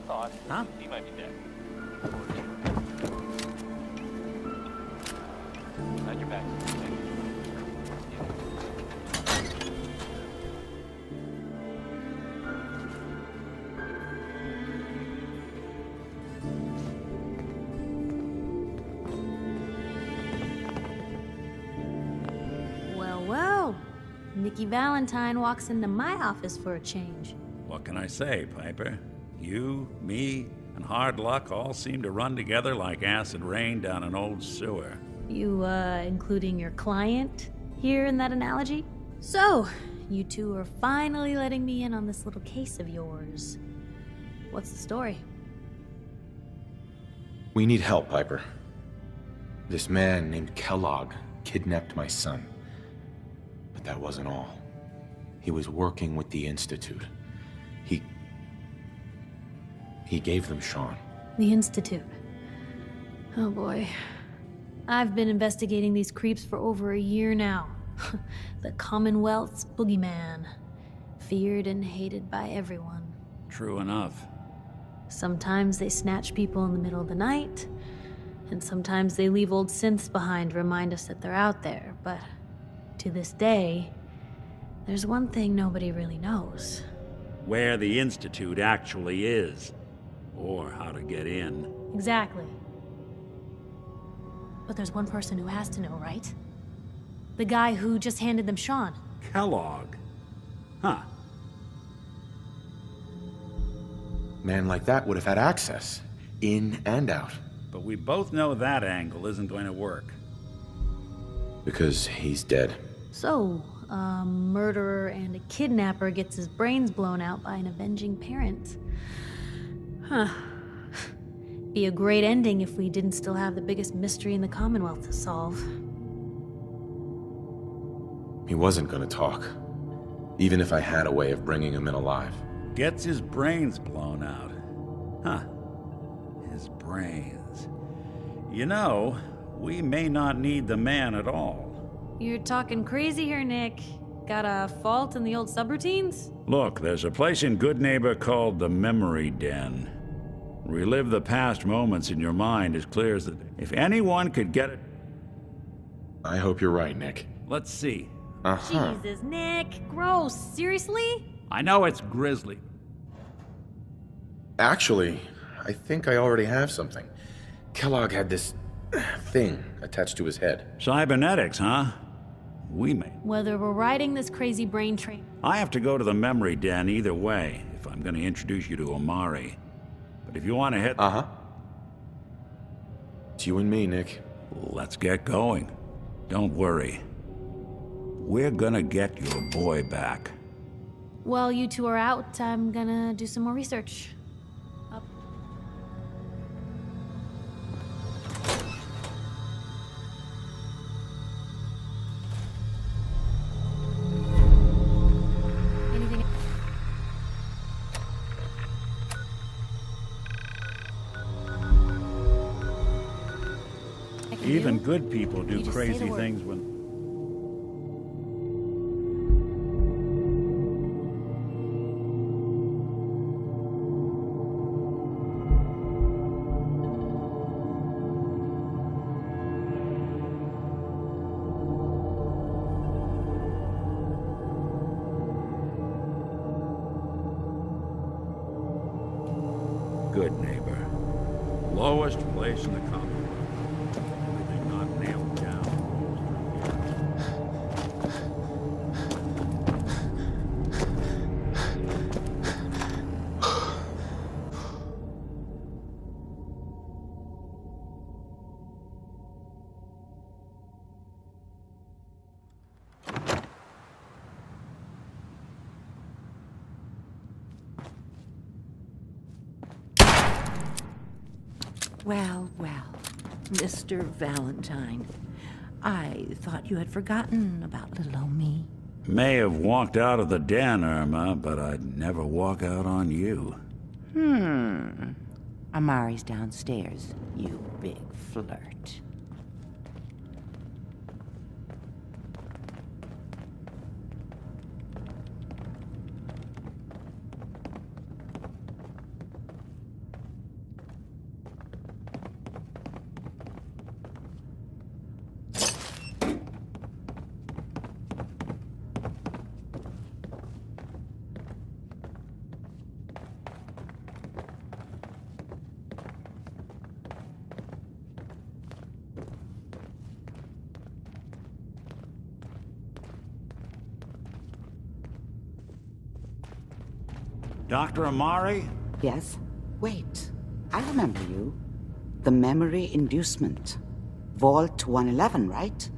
thought Huh? he might be dead. Glad you're back. Well, Nikki Valentine walks into my office for a change. What can I say, Piper? You, me, and hard luck all seem to run together like acid rain down an old sewer. You, including your client here in that analogy? So, you two are finally letting me in on this little case of yours. What's the story? We need help, Piper. This man named Kellogg kidnapped my son. But that wasn't all. He was working with the Institute. He gave them Sean. The Institute. Oh boy. I've been investigating these creeps for over a year now. The Commonwealth's boogeyman. Feared and hated by everyone. True enough. Sometimes they snatch people in the middle of the night, and sometimes they leave old synths behind to remind us that they're out there, but to this day, there's one thing nobody really knows. Where the Institute actually is. Or how to get in. Exactly. But there's one person who has to know, right? The guy who just handed them Sean. Kellogg. Huh. Man like that would have had access, in and out. But we both know that angle isn't going to work. Because he's dead. So, a murderer and a kidnapper gets his brains blown out by an avenging parent. Huh. Be a great ending if we didn't still have the biggest mystery in the Commonwealth to solve. He wasn't gonna talk. Even if I had a way of bringing him in alive. Gets his brains blown out. Huh. His brains. You know, we may not need the man at all. You're talking crazy here, Nick. Got a fault in the old subroutines? Look, there's a place in Good Neighbor called the Memory Den. Relive the past moments in your mind as clear as that. If anyone could get it... I hope you're right, Nick. Let's see. Uh-huh. Jesus, Nick. Gross. Seriously? I know it's grisly. Actually, I think I already have something. Kellogg had this thing attached to his head. Cybernetics, huh? We may. Whether we're riding this crazy brain train... I have to go to the Memory Den either way, if I'm going to introduce you to Omari. But if you want to hit... Uh-huh. It's you and me, Nick. Let's get going. Don't worry. We're gonna get your boy back. While you two are out, I'm gonna do some more research. Up. Anything? I can Even do? good people do You just say the crazy word. things when... Good Neighbor. Lowest place in the Commonwealth. Everything not nailed down. Well, Mr. Valentine, I thought you had forgotten about little old me. May have walked out of the den, Irma, but I'd never walk out on you. Amari's downstairs, you big flirt. Dr. Amari? Yes? Wait, I remember you. The memory inducement. Vault 111, right?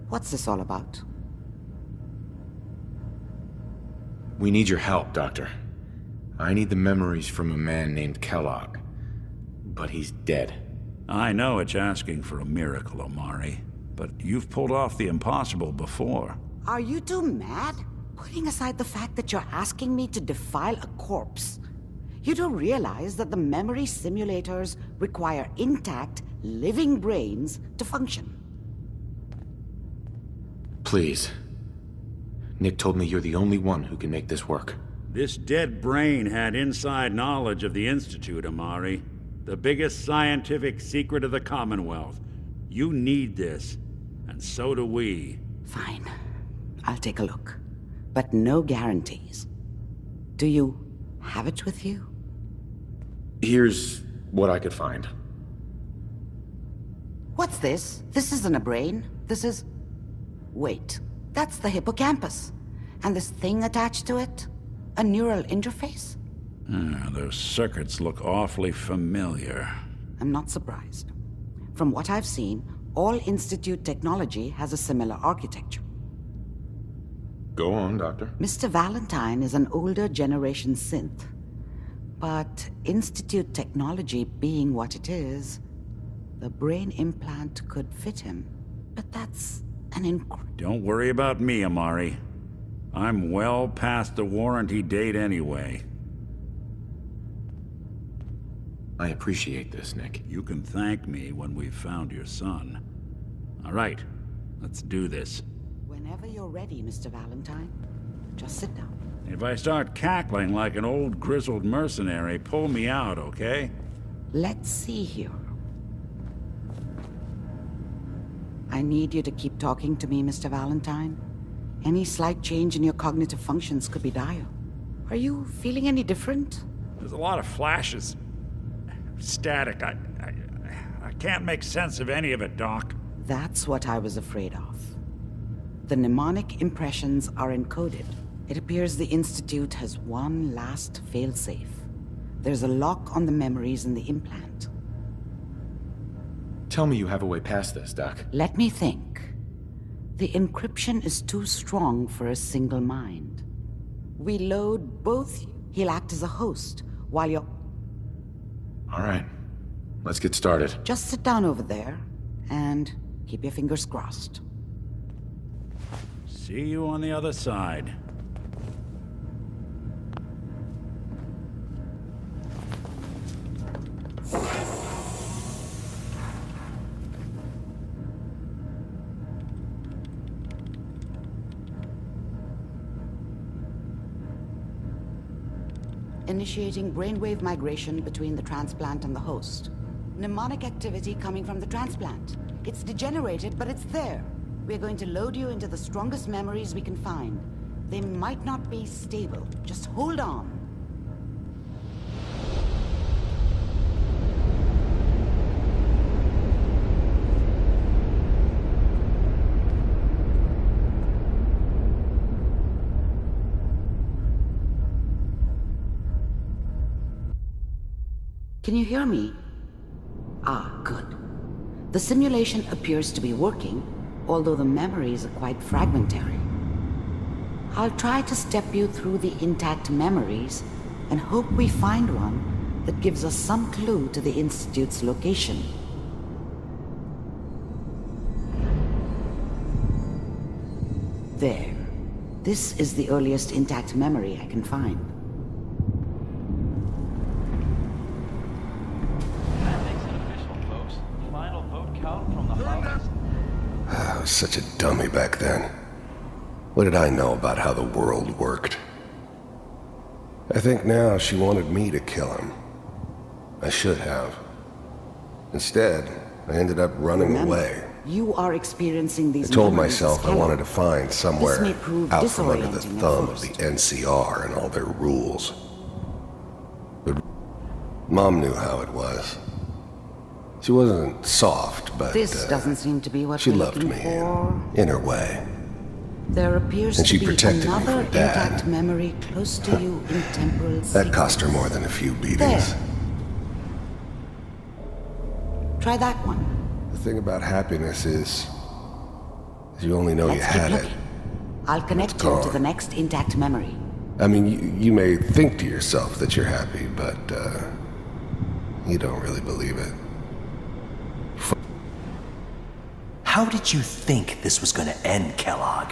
What's this all about? We need your help, Doctor. I need the memories from a man named Kellogg. But he's dead. I know it's asking for a miracle, Amari, but you've pulled off the impossible before. Are you two mad? Putting aside the fact that you're asking me to defile a corpse, you do realize that the memory simulators require intact, living brains to function. Please. Nick told me you're the only one who can make this work. This dead brain had inside knowledge of the Institute, Amari. The biggest scientific secret of the Commonwealth. You need this, and so do we. Fine. I'll take a look. But no guarantees. Do you have it with you? Here's what I could find. What's this? This isn't a brain. This is... Wait. That's the hippocampus. And this thing attached to it? A neural interface? Those circuits look awfully familiar. I'm not surprised. From what I've seen, all Institute technology has a similar architecture. Go on, Doctor. Mr. Valentine is an older generation synth. But Institute technology being what it is, the brain implant could fit him. But that's an Don't worry about me, Amari. I'm well past the warranty date anyway. I appreciate this, Nick. You can thank me when we've found your son. All right, let's do this. Whenever you're ready, Mr. Valentine. Just sit down. If I start cackling like an old grizzled mercenary, pull me out, okay? Let's see here. I need you to keep talking to me, Mr. Valentine. Any slight change in your cognitive functions could be dire. Are you feeling any different? There's a lot of flashes. Static. I can't make sense of any of it, Doc. That's what I was afraid of. The mnemonic impressions are encoded. It appears the Institute has one last failsafe. There's a lock on the memories in the implant. Tell me you have a way past this, Doc. Let me think. The encryption is too strong for a single mind. We load both. He'll act as a host, while you're... All right. Let's get started. Just sit down over there, and keep your fingers crossed. See you on the other side. Initiating brainwave migration between the transplant and the host. Mnemonic activity coming from the transplant. It's degenerated, but it's there. We're going to load you into the strongest memories we can find. They might not be stable. Just hold on. Can you hear me? Ah, good. The simulation appears to be working, although the memories are quite fragmentary. I'll try to step you through the intact memories and hope we find one that gives us some clue to the Institute's location. There. This is the earliest intact memory I can find. I was such a dummy back then. What did I know about how the world worked? I think now she wanted me to kill him. I should have. Instead, I ended up running away. You are experiencing these I told memories myself as I wanted to find somewhere This may prove out from under the disorienting at thumb of the first. NCR and all their rules. But Mom knew how it was. She wasn't soft, but This doesn't seem to be what she we're loved looking me for. in her way. There appears And to she be protected me another from Dad. intact memory close to you in temporal That cost her sequence. more than a few beatings. There. Try that one. The thing about happiness is you only know you Let's keep had it. looking. I'll connect you to gone. the next intact memory. I mean, you may think to yourself that you're happy, but you don't really believe it. How did you think this was gonna end, Kellogg?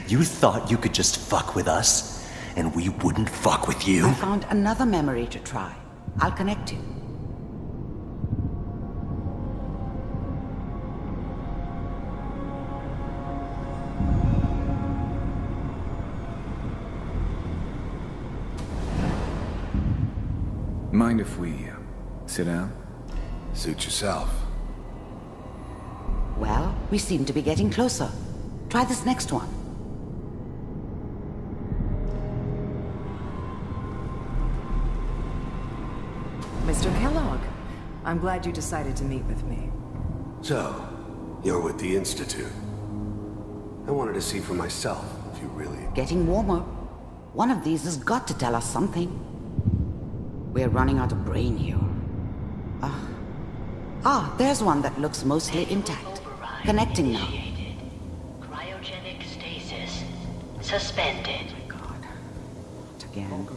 You thought you could just fuck with us, and we wouldn't fuck with you? I found another memory to try. I'll connect you. Mind if we sit down? Suit yourself. Well, we seem to be getting closer. Try this next one. Mr. Kellogg, I'm glad you decided to meet with me. So, you're with the Institute. I wanted to see for myself if you really... Getting warmer. One of these has got to tell us something. We're running out of brain here. There's one that looks mostly intact. Connecting now. Cryogenic stasis. Suspended. God. Not again.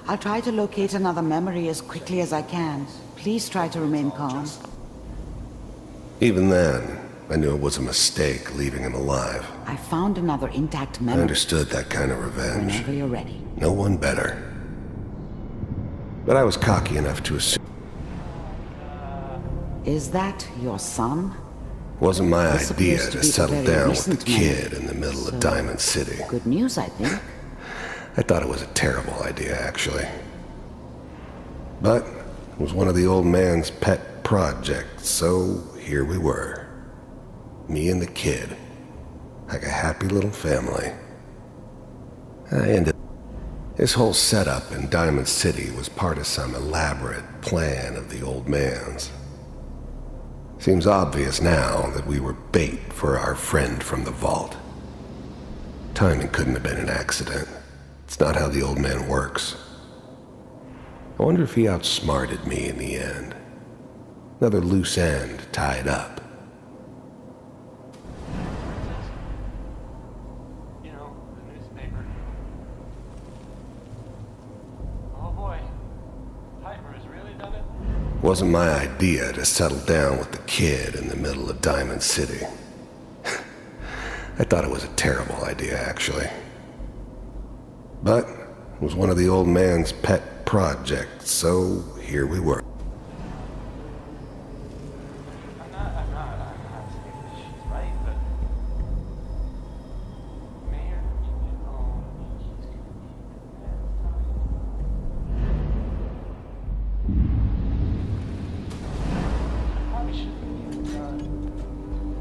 I'll try to locate another memory as quickly as I can. Please try to remain calm. Even then, I knew it was a mistake leaving him alive. I found another intact I memory. understood that kind of revenge. Whenever you're ready. No one better. But I was cocky enough to assume Is that your son? it wasn't my This idea appears to to be the settle very down with the recent memory. kid in the middle of Diamond City. Good news, I think. I thought it was a terrible idea, actually. But it was one of the old man's pet projects, so here we were. Me and the kid. Like a happy little family. This whole setup in Diamond City was part of some elaborate plan of the old man's. Seems obvious now that we were bait for our friend from the vault. Timing couldn't have been an accident. It's not how the old man works. I wonder if he outsmarted me in the end. Another loose end tied up. You know, the newspaper. Oh boy, Piper has really done it? Wasn't my idea to settle down with the kid in the middle of Diamond City. I thought it was a terrible idea, actually. But it was one of the old man's pet projects, so here we were. I'm not saying that she's right, but... Mayor, I probably shouldn't.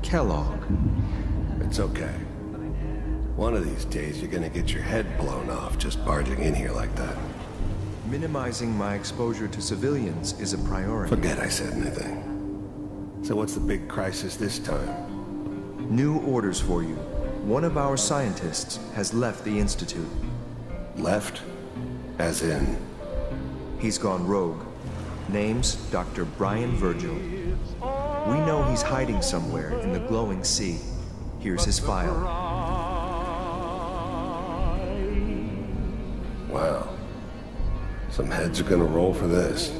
Kellogg. It's okay. One of these days you're gonna get your head blown off just barging in here like that. Minimizing my exposure to civilians is a priority. Forget I said anything. So what's the big crisis this time? New orders for you. One of our scientists has left the Institute. Left? As in? He's gone rogue. Name's Dr. Brian Virgil. We know he's hiding somewhere in the glowing sea. Here's his file. Wow. Some heads are gonna roll for this.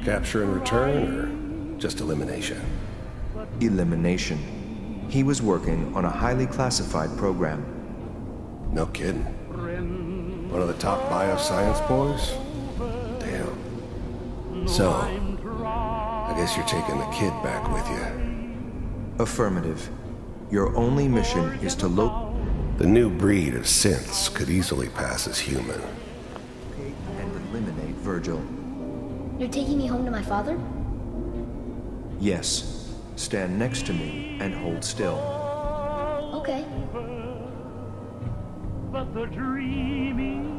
Capture and return, or just elimination? Elimination. He was working on a highly classified program. No kidding. One of the top bioscience boys? Damn. So, I guess you're taking the kid back with you. Affirmative. Your only mission is to The new breed of synths could easily pass as human. and eliminate Virgil. You're taking me home to my father? Yes. Stand next to me and hold still. Okay. But the dreaming.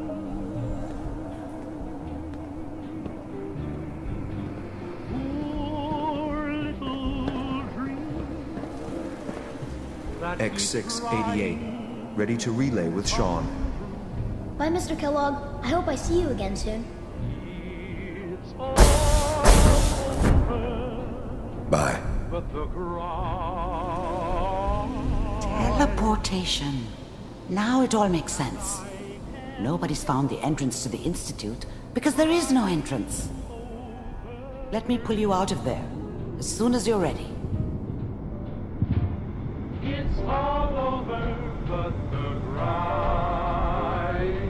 Poor little X688. Ready to relay with Sean. Bye, Mr. Kellogg. I hope I see you again soon. Bye. Teleportation. Now it all makes sense. Nobody's found the entrance to the Institute because there is no entrance. Let me pull you out of there as soon as you're ready. It's all over but the grind,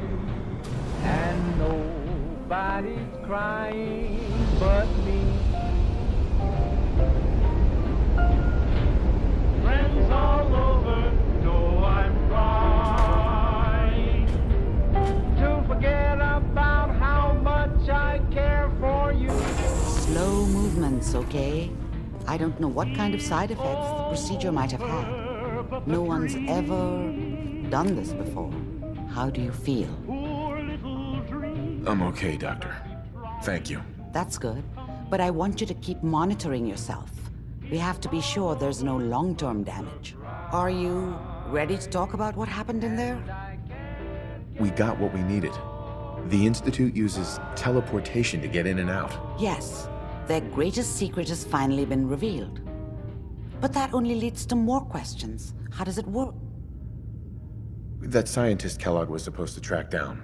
and nobody's crying but me. Friends all over know I'm trying to forget about how much I care for you. Slow movements, okay? I don't know what kind of side effects the procedure might have had. No one's ever done this before. How do you feel? I'm okay, Doctor. Thank you. That's good. But I want you to keep monitoring yourself. We have to be sure there's no long-term damage. Are you ready to talk about what happened in there? We got what we needed. The Institute uses teleportation to get in and out. Yes. Their greatest secret has finally been revealed. But that only leads to more questions. How does it work? That scientist Kellogg was supposed to track down.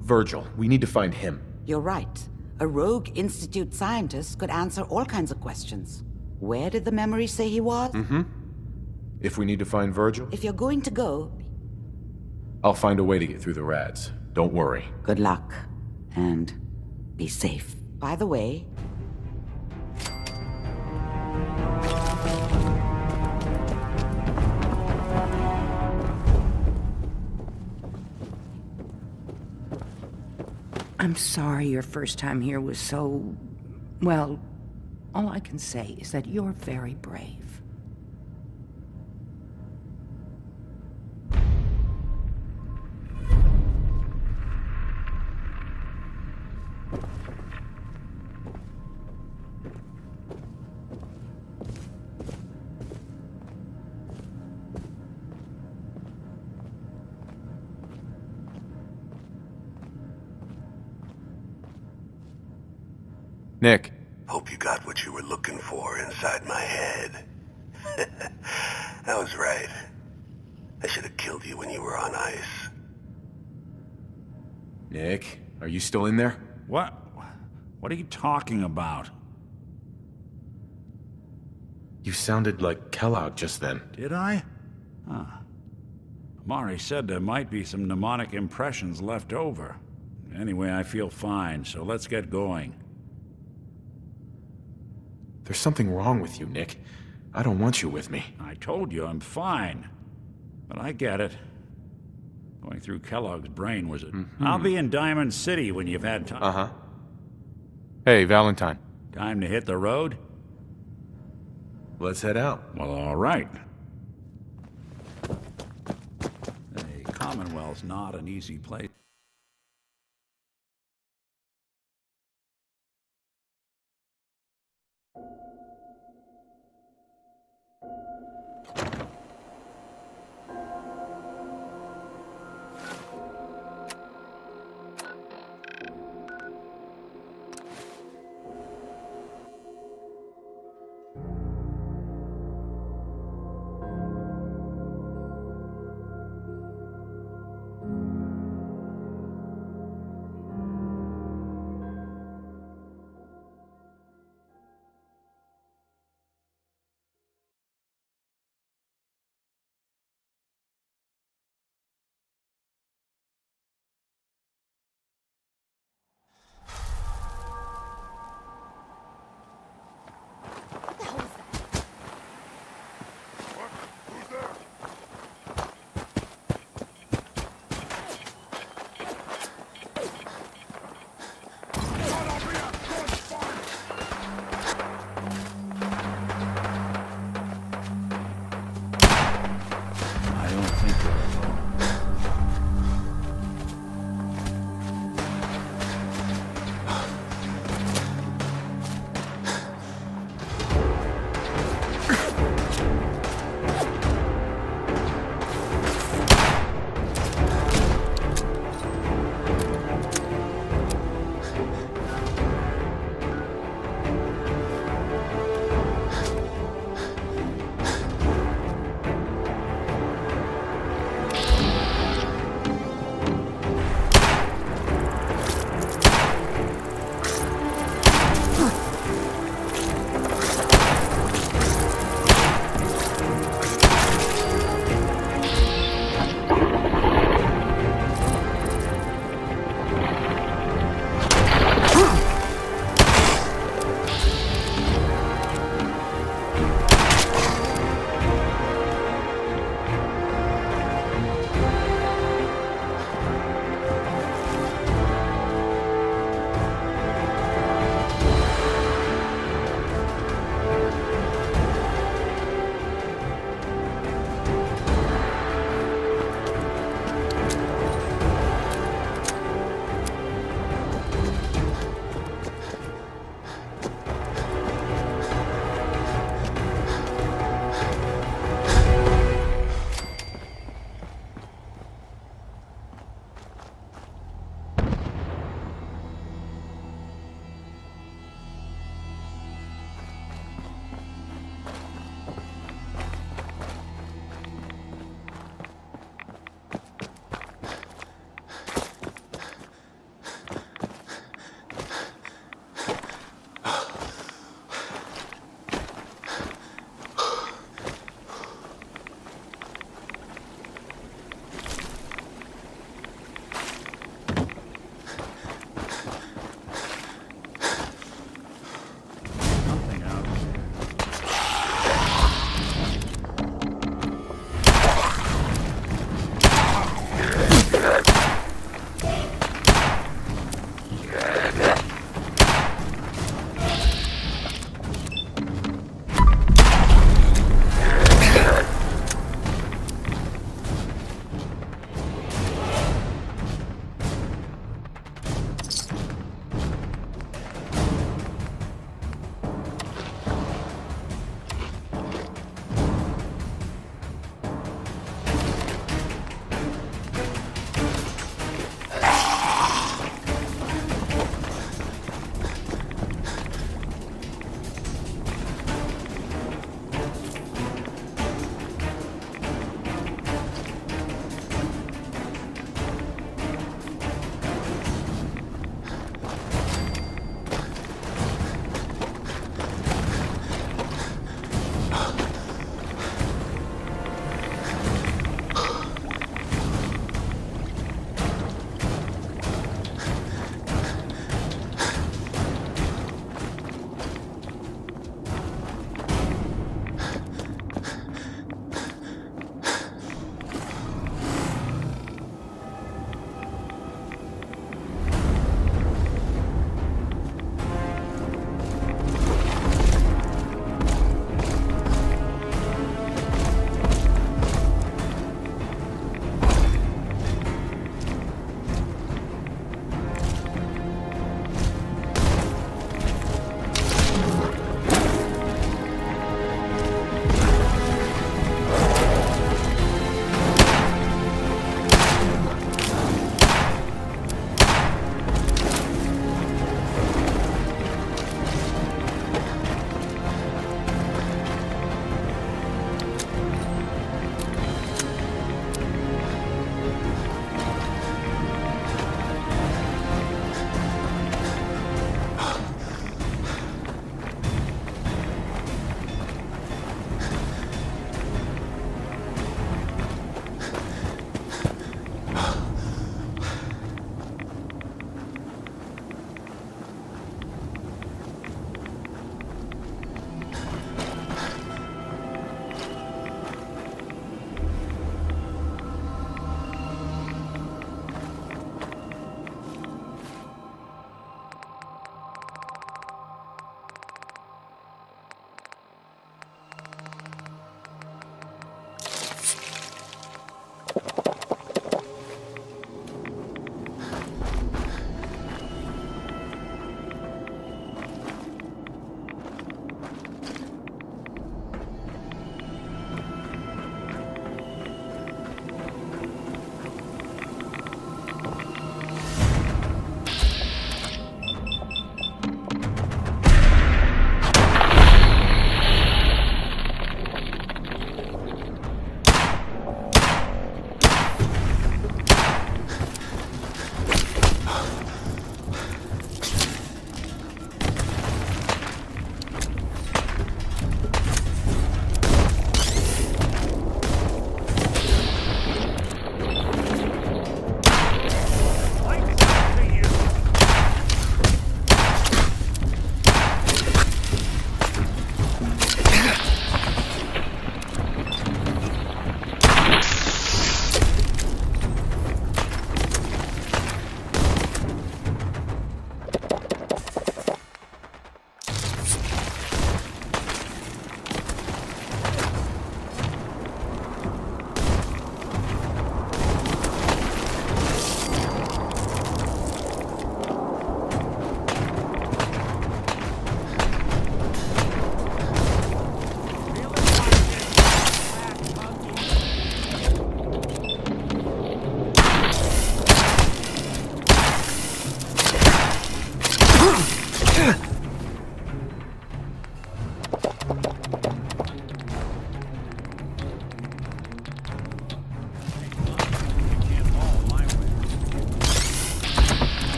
Virgil, we need to find him. You're right. A rogue Institute scientist could answer all kinds of questions. Where did the memory say he was? Mm-hmm. If we need to find Virgil, If you're going to go, I'll find a way to get through the rats. Don't worry. good luck. And be safe. By the way, I'm sorry your first time here was so... Well, all I can say is that you're very brave. Nick. Hope you got what you were looking for inside my head. I was right. I should have killed you when you were on ice. Nick, are you still in there? What? What are you talking about? You sounded like Kellogg just then. Did I? Huh. Mari said there might be some mnemonic impressions left over. Anyway, I feel fine, so let's get going. There's something wrong with you, Nick. I don't want you with me. I told you I'm fine. But I get it. Going through Kellogg's brain was it? I'll be in Diamond City when you've had time. Uh-huh. Hey, Valentine. Time to hit the road? Let's head out. Well, all right. Hey, Commonwealth's not an easy place.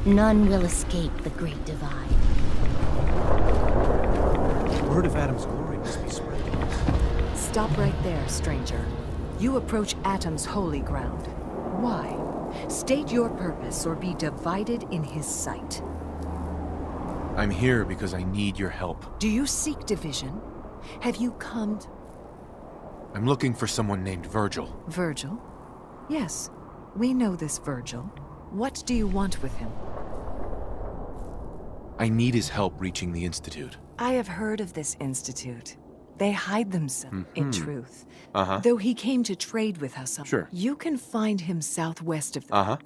None will escape the Great Divide. Word of Adam's glory must be spread. Stop right there, stranger. You approach Atom's holy ground. Why? State your purpose or be divided in his sight. I'm here because I need your help. Do you seek division? Have you come to... I'm looking for someone named Virgil. Virgil? Yes, we know this Virgil. What do you want with him? I need his help reaching the Institute. I have heard of this institute. They hide themselves, in truth. Uh-huh. Though he came to trade with us, Sure. You can find him southwest of the... Uh-huh.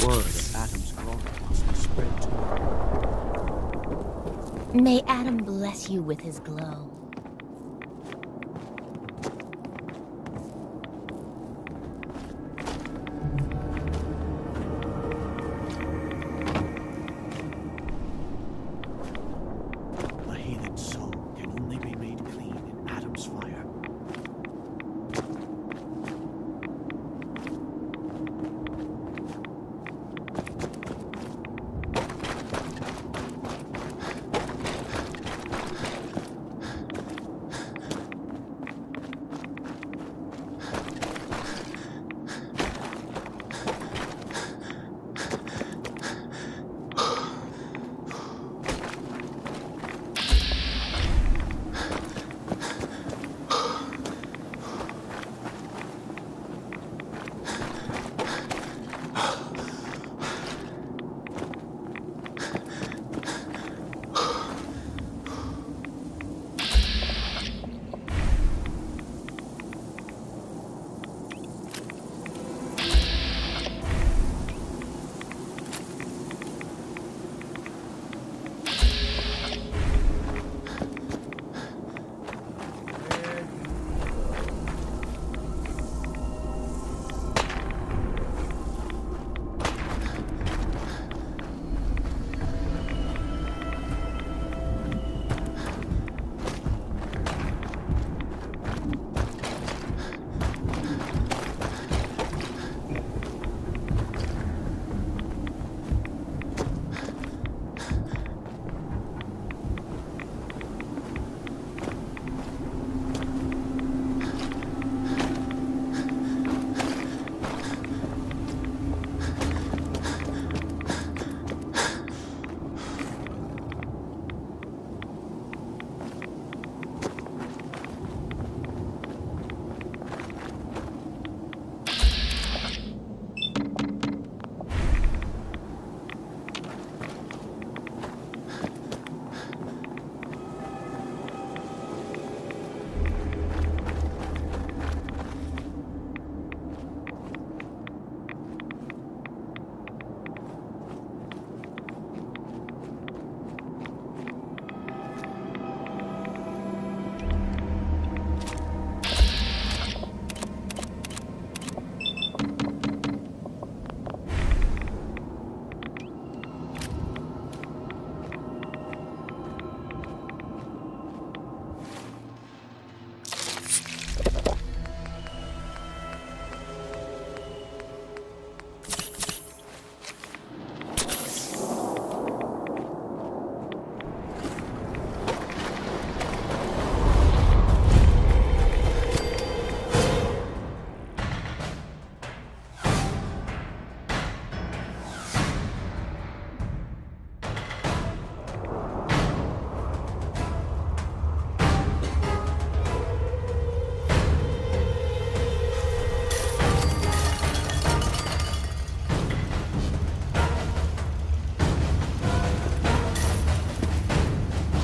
Word of Adam's glory must be spread to all. May Adam bless you with his glow. A heathen soul can only be made clean in Adam's fire.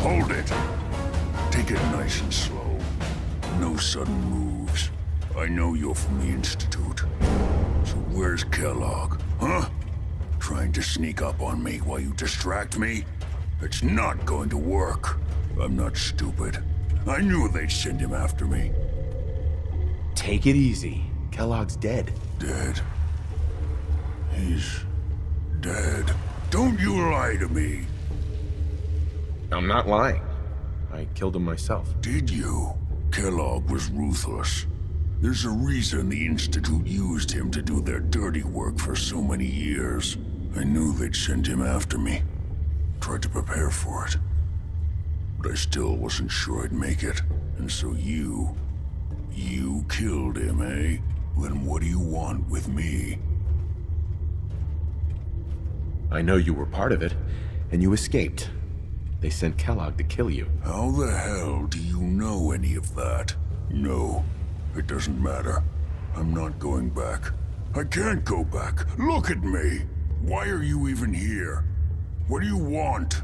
Hold it. Take it nice and slow. No sudden moves. I know you're from the Institute. So where's Kellogg, huh? Trying to sneak up on me while you distract me? It's not going to work. I'm not stupid. I knew they'd send him after me. Take it easy. Kellogg's dead. Dead? He's dead. Don't you lie to me. I'm not lying. I killed him myself. Did you? Kellogg was ruthless. There's a reason the Institute used him to do their dirty work for so many years. I knew they'd send him after me. Tried to prepare for it. But I still wasn't sure I'd make it. And so you killed him, eh? Then what do you want with me? I know you were part of it, and you escaped. They sent Kellogg to kill you. How the hell do you know any of that? No, it doesn't matter. I'm not going back. I can't go back. Look at me! Why are you even here? What do you want?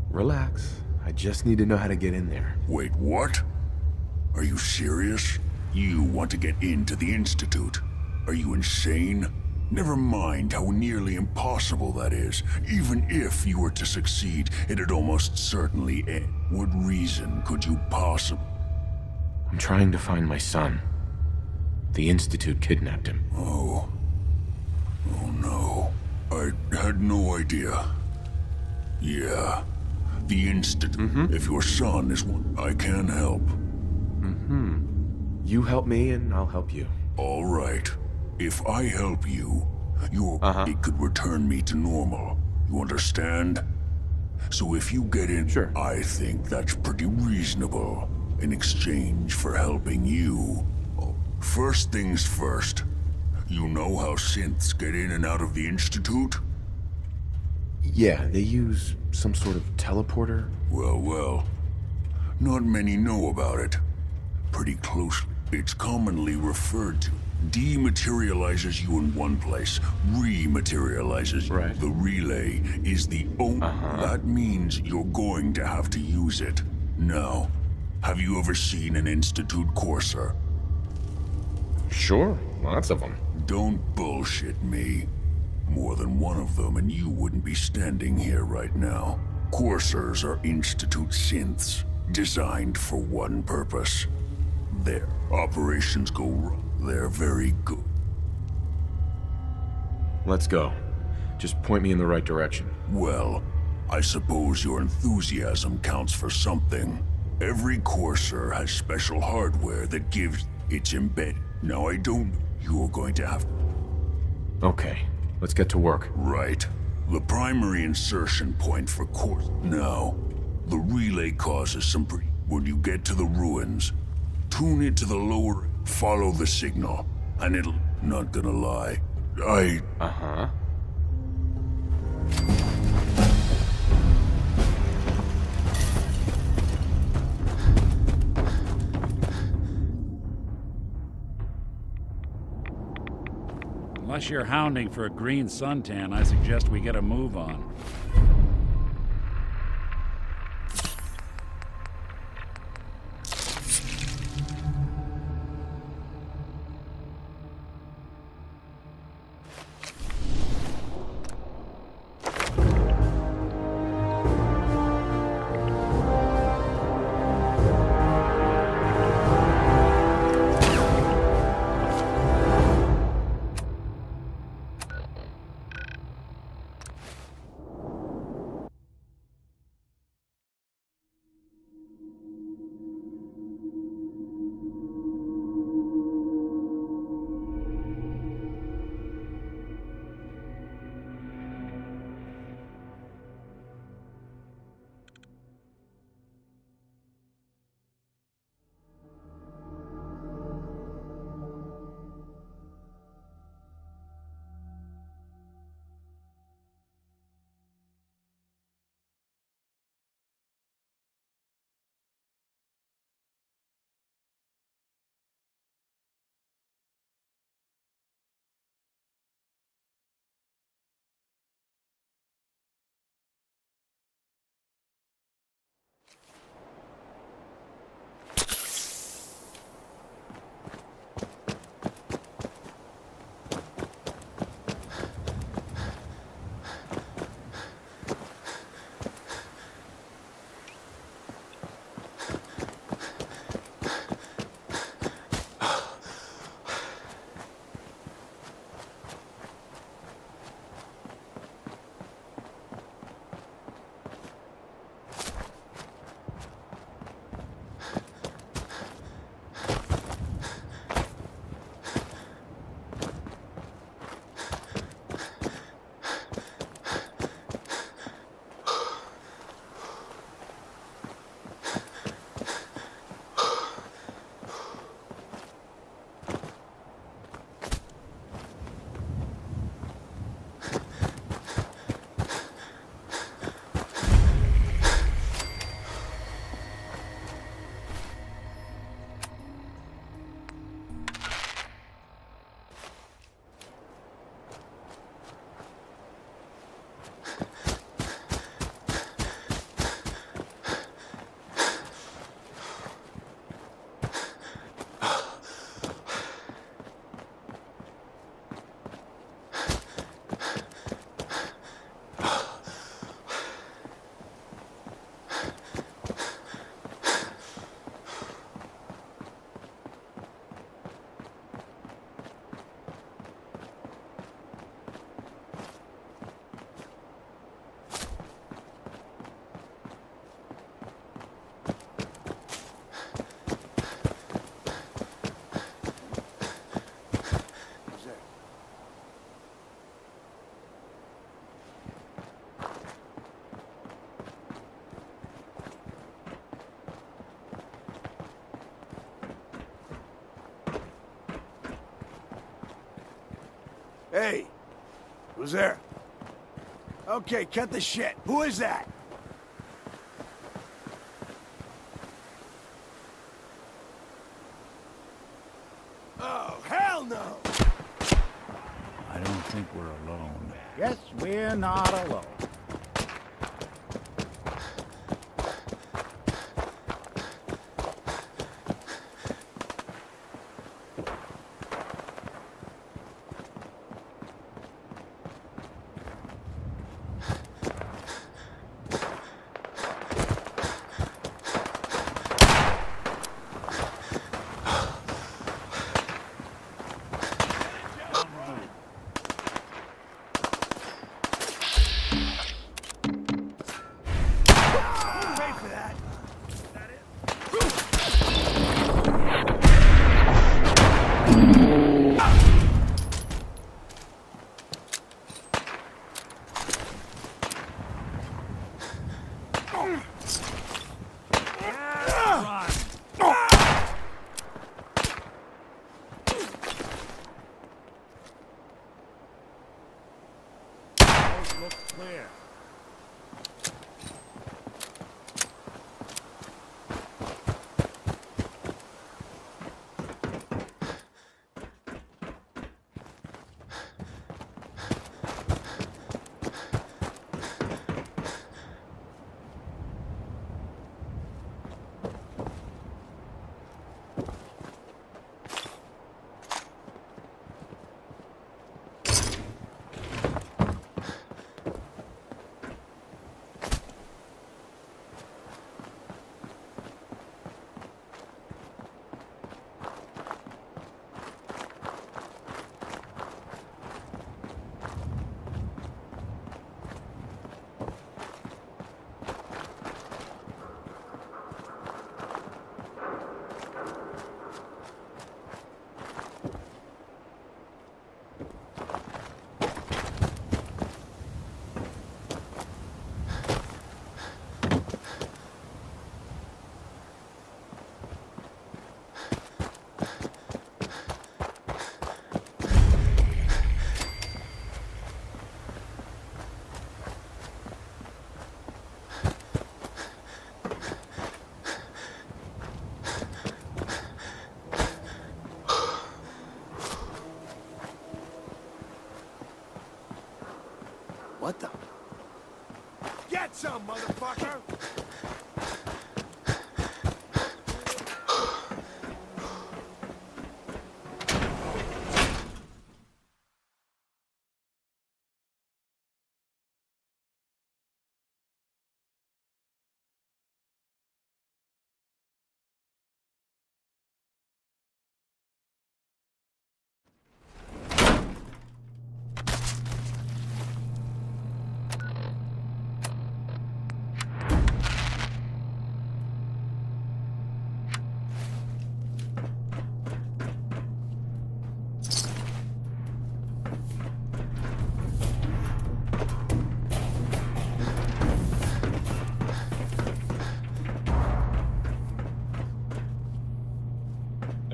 Relax. I just need to know how to get in there. Wait, what? Are you serious? You want to get into the Institute? Are you insane? Never mind how nearly impossible that is. Even if you were to succeed, it'd almost certainly end. What reason could you possibly... I'm trying to find my son. The Institute kidnapped him. Oh no. I had no idea. Yeah. The Institute. If your son is one, I can help. You help me and I'll help you. All right. If I help you, it could return me to normal. You understand? So if you get in, sure. I think that's pretty reasonable in exchange for helping you. First things first. You know how synths get in and out of the Institute? Yeah, they use some sort of teleporter. Well. Not many know about it. Pretty closely. It's commonly referred to. Dematerializes you in one place, rematerializes you. Right. The relay is the only... That means you're going to have to use it. Now, have you ever seen an Institute Courser? Sure, lots of them. Don't bullshit me. More than one of them and you wouldn't be standing here right now. Coursers are Institute synths, designed for one purpose. Their operations go wrong. They're very good. Let's go. Just point me in the right direction. Well, I suppose your enthusiasm counts for something. Every Courser has special hardware that gives its embedded. Now I don't... You're going to have... Okay, let's get to work. Right. The primary insertion point for Course... Now, the relay causes some pre... When you get to the ruins, tune it to the lower... Follow the signal, and it'll... Not gonna lie. Unless you're hounding for a green suntan, I suggest we get a move on. Hey, who's there? Okay, cut the shit. Who is that? Oh, hell no! I don't think we're alone. Yes, we're not alone. Clear. What the? Get some, motherfucker!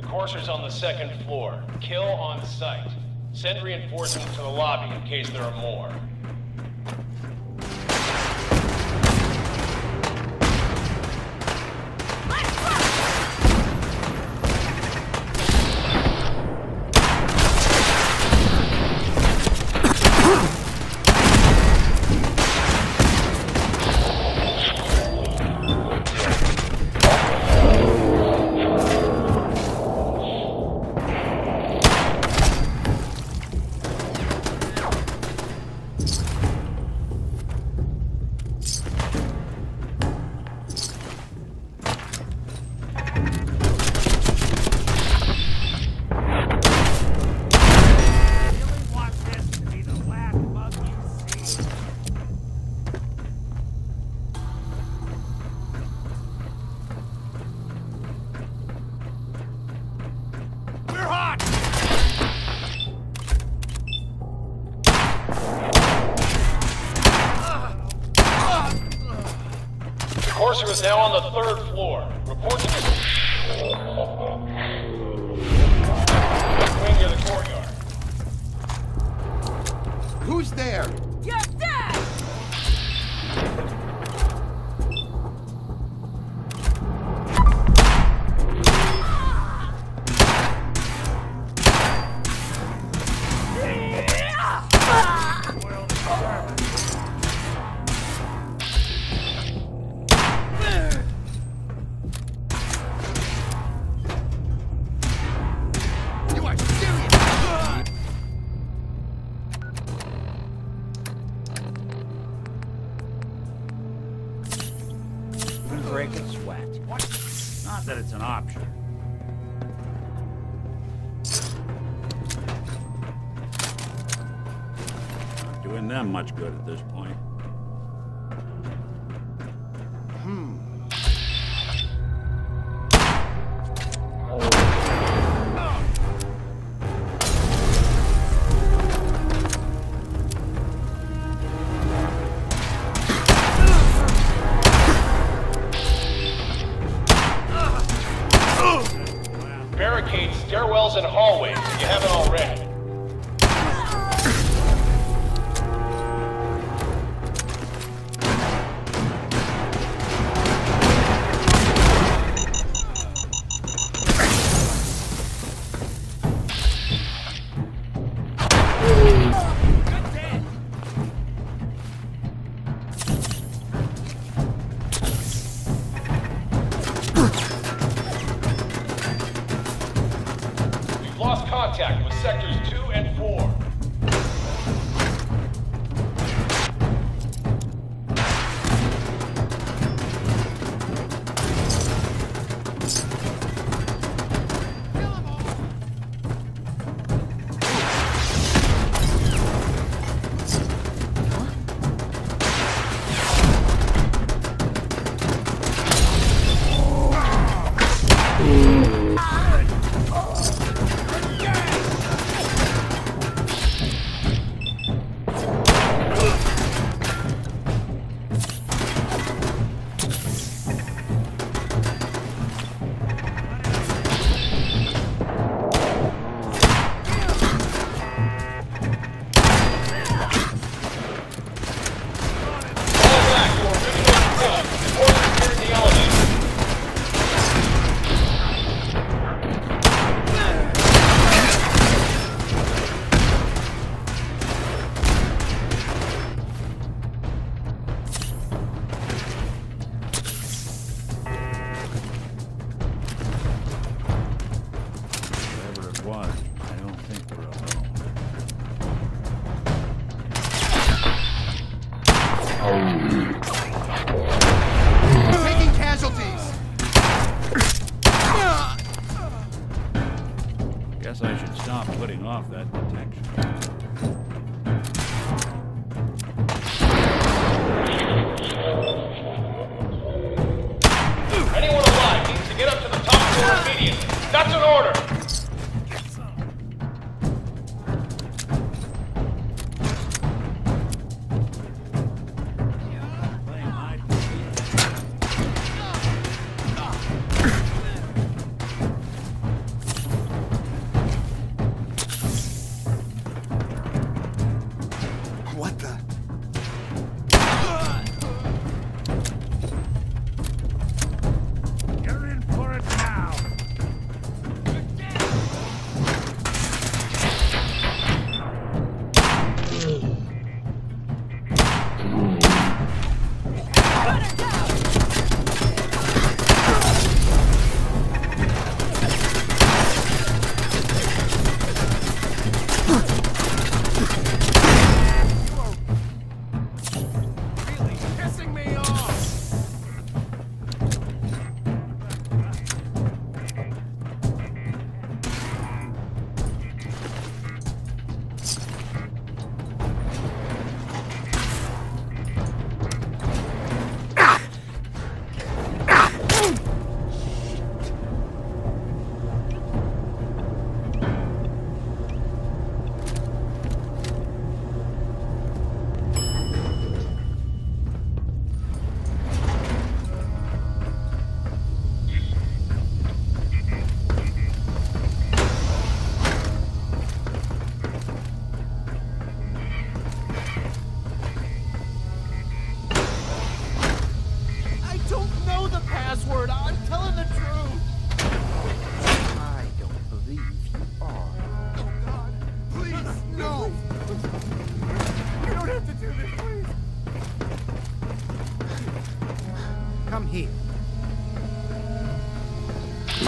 Courser's on the second floor. Kill on sight. Send reinforcements to the lobby in case there are more. Courser is now on the third floor. Report to the wing near the courtyard. He's there! You're dead! You are serious! Couldn't break a sweat. Not that it's an option. Not doing them much good at this point. Barricade stairwells and hallways if you haven't already. We've lost contact with sectors 2 and 4. Whatever it was, I don't think we're alone. Taking casualties! Guess I should stop putting off that detection. Anyone alive needs to get up to the top floor immediately. That's an order!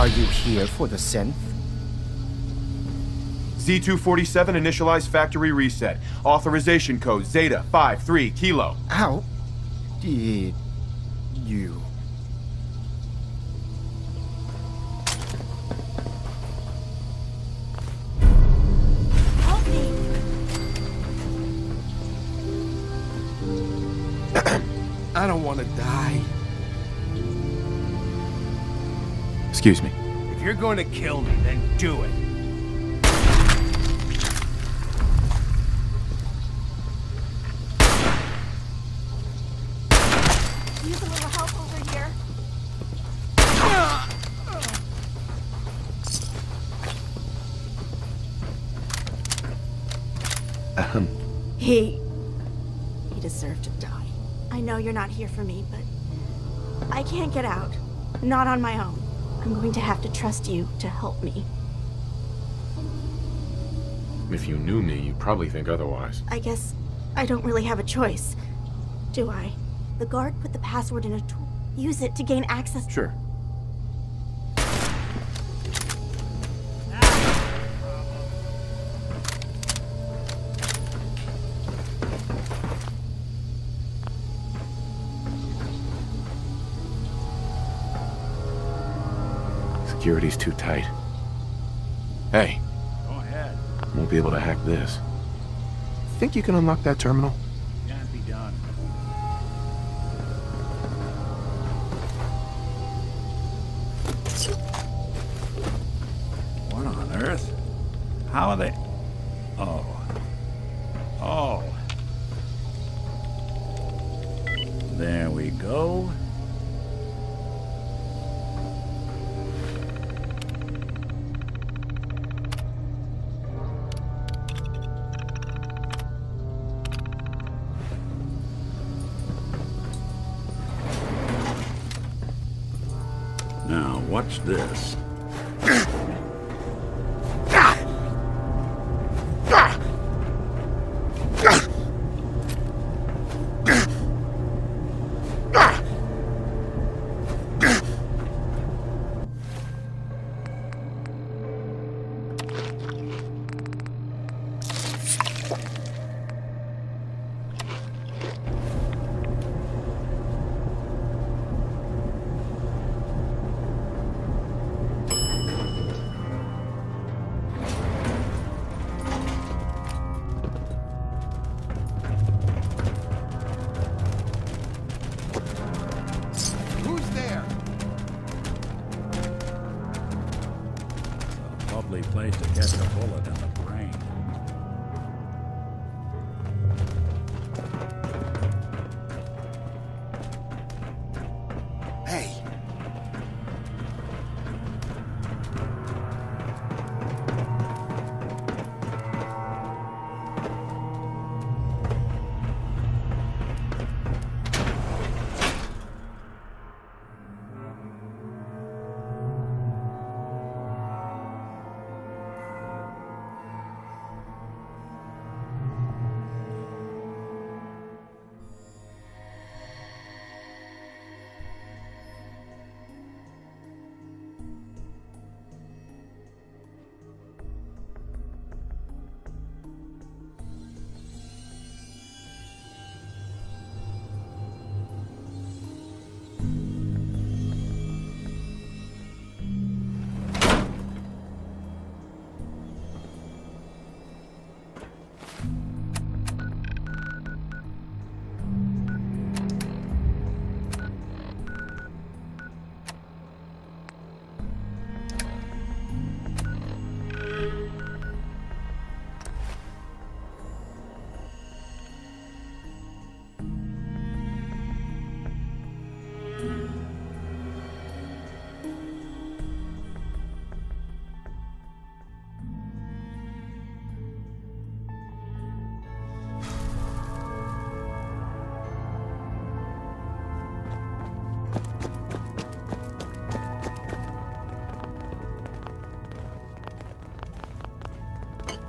Are you here for the synth? Z-247 initialize factory reset. Authorization code Zeta 53 Kilo. How did you? Help me! I don't want to die. Excuse me. If you're going to kill me, then do it. Use a little help over here. He deserved to die. I know you're not here for me, but I can't get out. Not on my own. I'm going to have to trust you to help me. If you knew me, you'd probably think otherwise. I guess I don't really have a choice, do I? The guard put the password in a tool. Use it to gain access. Sure. Security's too tight. Hey. Go ahead. Won't be able to hack this. Think you can unlock that terminal? Can't be done. What on earth? How are they? Oh. Oh. There we go. Now, watch this. Who's there? Lovely place to catch a bullet in the brain. Hey.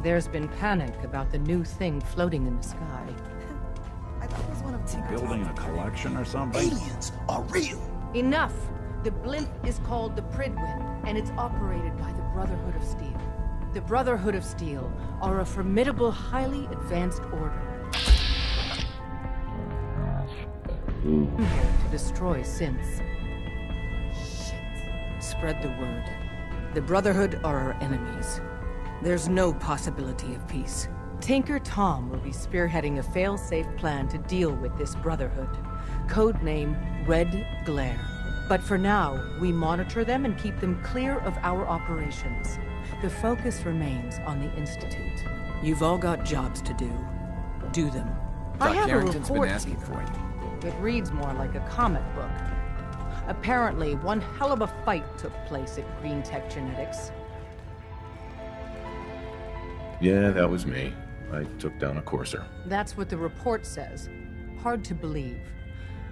There's been panic about the new thing floating in the sky. I thought it was one of Tinker's. Building a collection or something? Aliens are real. Enough! The blimp is called the Pridwin. and it's operated by the Brotherhood of Steel. The Brotherhood of Steel are a formidable, highly advanced order. Here to destroy synths. Shit. Spread the word. The Brotherhood are our enemies. There's no possibility of peace. Tinker Tom will be spearheading a fail-safe plan to deal with this Brotherhood. Codename Red Glare. But for now, we monitor them and keep them clear of our operations. The focus remains on the Institute. You've all got jobs to do. Do them. I have a report been asking for you. It reads more like a comic book. Apparently, one hell of a fight took place at Green Tech Genetics. Yeah, that was me. I took down a courser. That's what the report says. Hard to believe.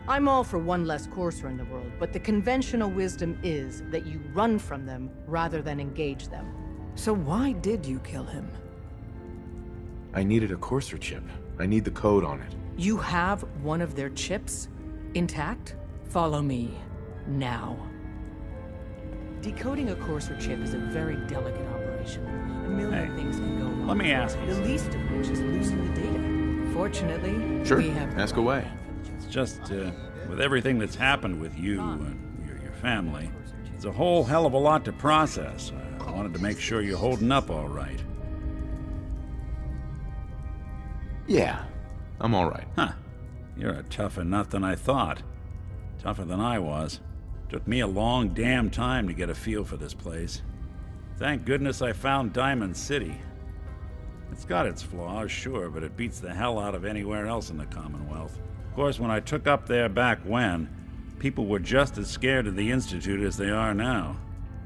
I'm all for one less courser in the world, but the conventional wisdom is that you run from them rather than engage them. So why did you kill him? I needed a courser chip. I need the code on it. You have one of their chips? Intact? Follow me. Now. Decoding a courser chip is a very delicate operation. A million things can go wrong. Let me ask you. The least of which is losing the data. Fortunately, Sure, we have... ask away. It's just, with everything that's happened with you and your family, it's a whole hell of a lot to process. I wanted to make sure you're holding up all right. Yeah, I'm all right. Huh. You're a tougher nut than I thought. Tougher than I was. Took me a long damn time to get a feel for this place. Thank goodness I found Diamond City. It's got its flaws, sure, but it beats the hell out of anywhere else in the Commonwealth. Of course, when I took up there back when, people were just as scared of the Institute as they are now.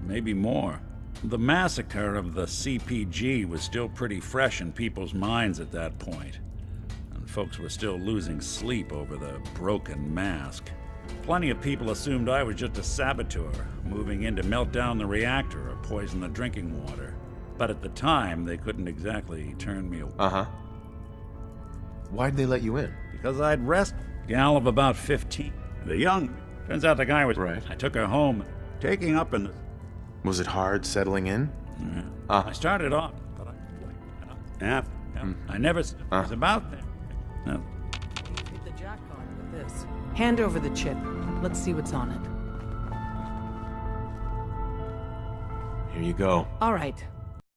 Maybe more. The massacre of the CPG was still pretty fresh in people's minds at that point, and folks were still losing sleep over the broken mask. Plenty of people assumed I was just a saboteur, moving in to melt down the reactor or poison the drinking water. But at the time, they couldn't exactly turn me away. Uh-huh. Why'd they let you in? Because I'd rescued a gal of about 15. The young. Turns out the guy was right. I took her home, taking up in the... Was it hard settling in? Yeah. I started off, but I never... It was about that. No. Hit the jackpot with this. Hand over the chip. Let's see what's on it. Here you go. All right.